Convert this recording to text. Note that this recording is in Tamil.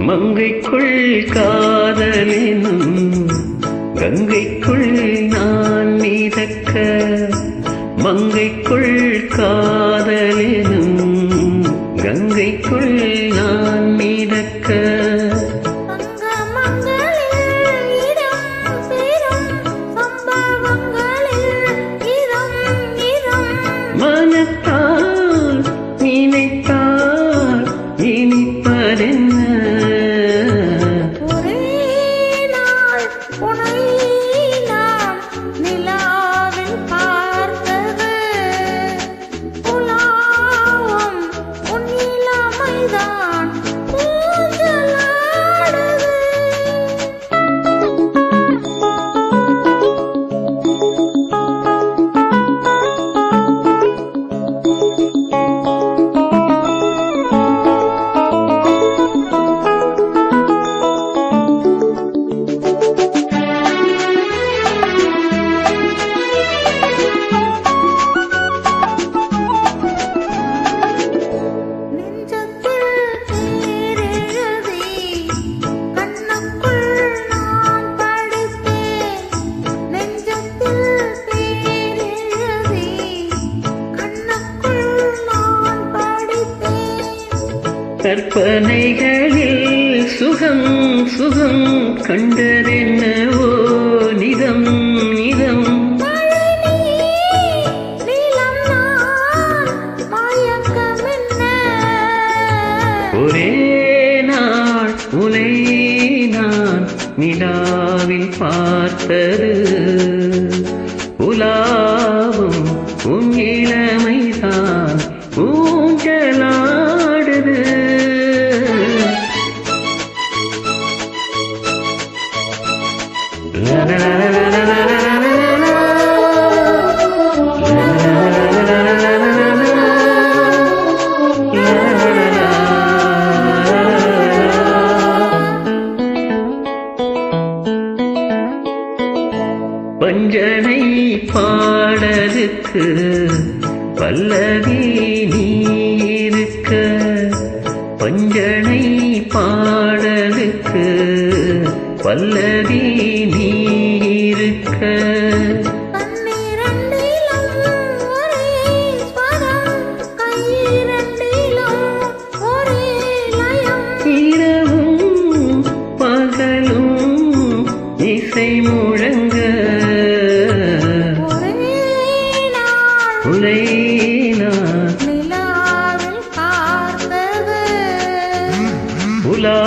மங்கைக்குள் காதலினும் கங்கைக்குள் நான் மிதக்க, மங்கைக்குள் காதலினும் கங்கைக்குள் நான் மிதக்க. மனத்தால் நினைத்தால் இனிப்பதென்ன, கற்பனைகளில் சுகம் சுகம் கண்டதென்னவோ நிதம் நிதம். ஒரே நாள் உலை நான் நிலாவில் பார்த்தது, உலாவும் உன் இளமைதான் ஊஞ்சலாடுது. பஞ்சனை பாடலுக்கு பல்லவி நீ இருக்க, பஞ்சனை பாடலுக்கு பல்லவி நீ இருக்க. இரவும் பகலும் இசை முழங்க, உலை நான் நிலாவில் பார்த்தது உலா